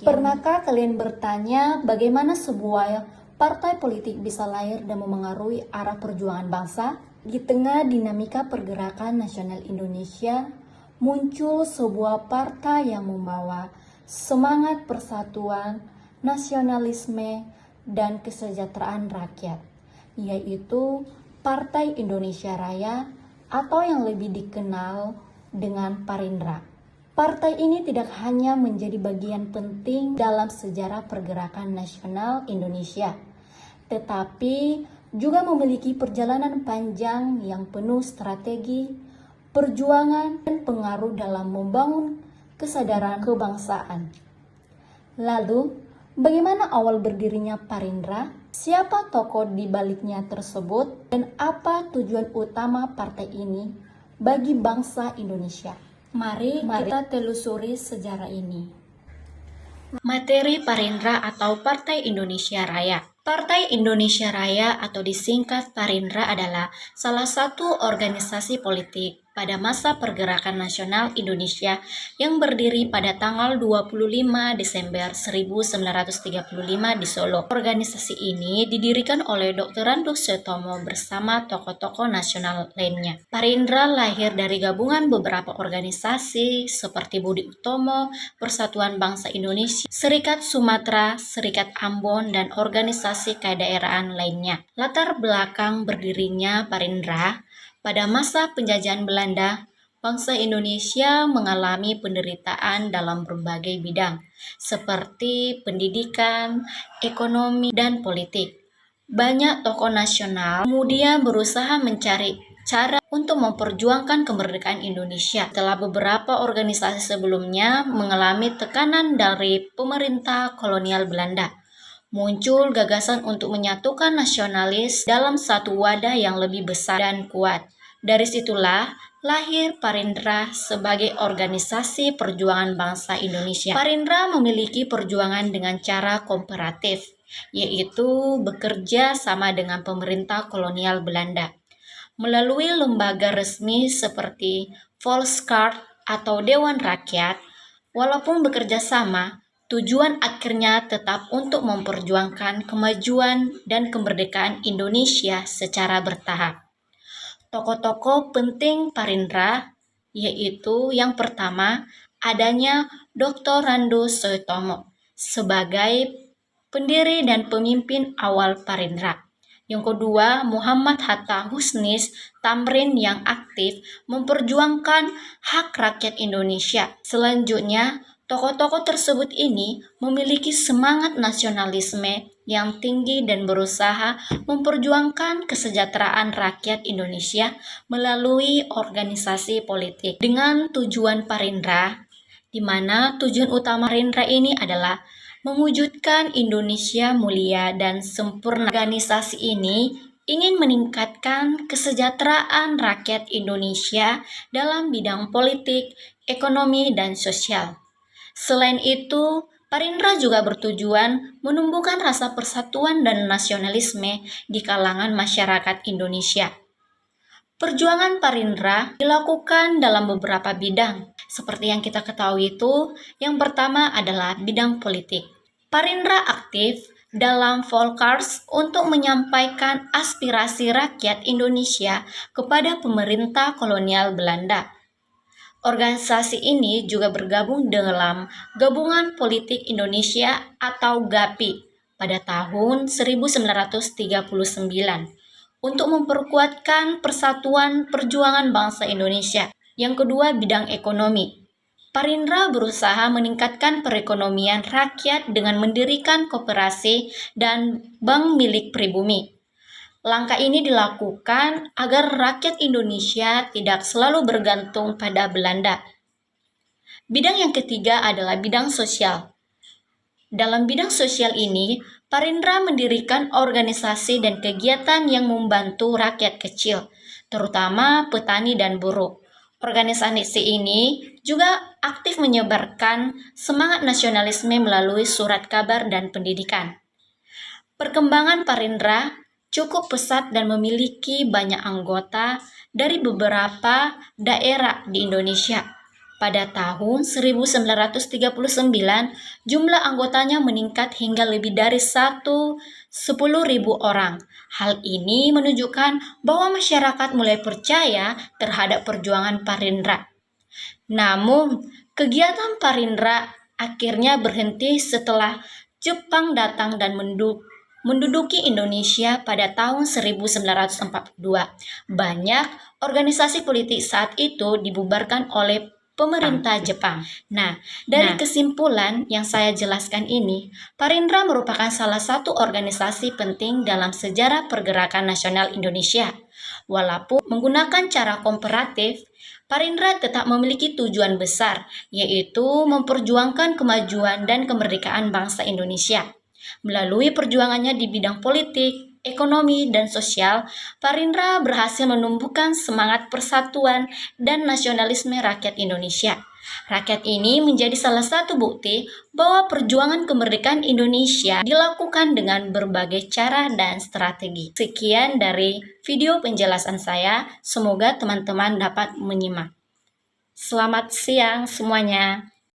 Pernahkah kalian bertanya bagaimana sebuah partai politik bisa lahir dan memengaruhi arah perjuangan bangsa? Di tengah dinamika pergerakan nasional Indonesia, muncul sebuah partai yang membawa semangat persatuan, nasionalisme, dan kesejahteraan rakyat, yaitu Partai Indonesia Raya atau yang lebih dikenal dengan Parindra. Partai ini tidak hanya menjadi bagian penting dalam sejarah pergerakan nasional Indonesia, tetapi juga memiliki perjalanan panjang yang penuh strategi, perjuangan, dan pengaruh dalam membangun kesadaran kebangsaan. Lalu, bagaimana awal berdirinya Parindra? Siapa tokoh di baliknya tersebut? Dan apa tujuan utama partai ini bagi bangsa Indonesia? Mari kita telusuri sejarah ini. Materi Parindra atau Partai Indonesia Raya. Partai Indonesia Raya atau disingkat Parindra adalah salah satu organisasi politik pada masa pergerakan nasional Indonesia yang berdiri pada tanggal 25 Desember 1935 di Solo. Organisasi ini didirikan oleh Dr. Randu Sutomo bersama tokoh-tokoh nasional lainnya. Parindra lahir dari gabungan beberapa organisasi seperti Budi Utomo, Persatuan Bangsa Indonesia, Serikat Sumatera, Serikat Ambon, dan organisasi kedaerahan lainnya. Latar belakang berdirinya Parindra: pada masa penjajahan Belanda, bangsa Indonesia mengalami penderitaan dalam berbagai bidang, seperti pendidikan, ekonomi, dan politik. Banyak tokoh nasional kemudian berusaha mencari cara untuk memperjuangkan kemerdekaan Indonesia. Setelah beberapa organisasi sebelumnya mengalami tekanan dari pemerintah kolonial Belanda, muncul gagasan untuk menyatukan nasionalis dalam satu wadah yang lebih besar dan kuat. Dari situlah lahir Parindra sebagai organisasi perjuangan bangsa Indonesia. Parindra memiliki perjuangan dengan cara kooperatif, yaitu bekerja sama dengan pemerintah kolonial Belanda. Melalui lembaga resmi seperti Volkskrant atau Dewan Rakyat, walaupun bekerja sama, tujuan akhirnya tetap untuk memperjuangkan kemajuan dan kemerdekaan Indonesia secara bertahap. Tokoh-tokoh penting Parindra yaitu yang pertama, adanya Dr. Randu Sutomo sebagai pendiri dan pemimpin awal Parindra. Yang kedua, Muhammad Hatta Husnis Tamrin yang aktif memperjuangkan hak rakyat Indonesia. Selanjutnya, tokoh-tokoh tersebut ini memiliki semangat nasionalisme yang tinggi dan berusaha memperjuangkan kesejahteraan rakyat Indonesia melalui organisasi politik. Dengan tujuan Parindra, di mana tujuan utama Parindra ini adalah mewujudkan Indonesia mulia dan sempurna. Organisasi ini ingin meningkatkan kesejahteraan rakyat Indonesia dalam bidang politik, ekonomi, dan sosial. Selain itu, Parindra juga bertujuan menumbuhkan rasa persatuan dan nasionalisme di kalangan masyarakat Indonesia. Perjuangan Parindra dilakukan dalam beberapa bidang. Seperti yang kita ketahui itu, yang pertama adalah bidang politik. Parindra aktif dalam Volkskrant untuk menyampaikan aspirasi rakyat Indonesia kepada pemerintah kolonial Belanda. Organisasi ini juga bergabung dalam Gabungan Politik Indonesia atau GAPI pada tahun 1939 untuk memperkuatkan persatuan perjuangan bangsa Indonesia. Yang kedua, bidang ekonomi. Parindra berusaha meningkatkan perekonomian rakyat dengan mendirikan koperasi dan bank milik pribumi. Langkah ini dilakukan agar rakyat Indonesia tidak selalu bergantung pada Belanda. Bidang yang ketiga adalah bidang sosial. Dalam bidang sosial ini, Parindra mendirikan organisasi dan kegiatan yang membantu rakyat kecil, terutama petani dan buruh. Organisasi ini juga aktif menyebarkan semangat nasionalisme melalui surat kabar dan pendidikan. Perkembangan Parindra cukup pesat dan memiliki banyak anggota dari beberapa daerah di Indonesia. Pada tahun 1939, jumlah anggotanya meningkat hingga lebih dari 10.000 orang. Hal ini menunjukkan bahwa masyarakat mulai percaya terhadap perjuangan Parindra. Namun, kegiatan Parindra akhirnya berhenti setelah Jepang datang dan menduduki Indonesia pada tahun 1942. Banyak organisasi politik saat itu dibubarkan oleh pemerintah Jepang. Nah, dari kesimpulan yang saya jelaskan ini, Parindra merupakan salah satu organisasi penting dalam sejarah pergerakan nasional Indonesia. Walaupun menggunakan cara komparatif, Parindra tetap memiliki tujuan besar, yaitu memperjuangkan kemajuan dan kemerdekaan bangsa Indonesia. Melalui perjuangannya di bidang politik, ekonomi, dan sosial, Parindra berhasil menumbuhkan semangat persatuan dan nasionalisme rakyat Indonesia. Rakyat ini menjadi salah satu bukti bahwa perjuangan kemerdekaan Indonesia dilakukan dengan berbagai cara dan strategi. Sekian dari video penjelasan saya, semoga teman-teman dapat menyimak. Selamat siang semuanya.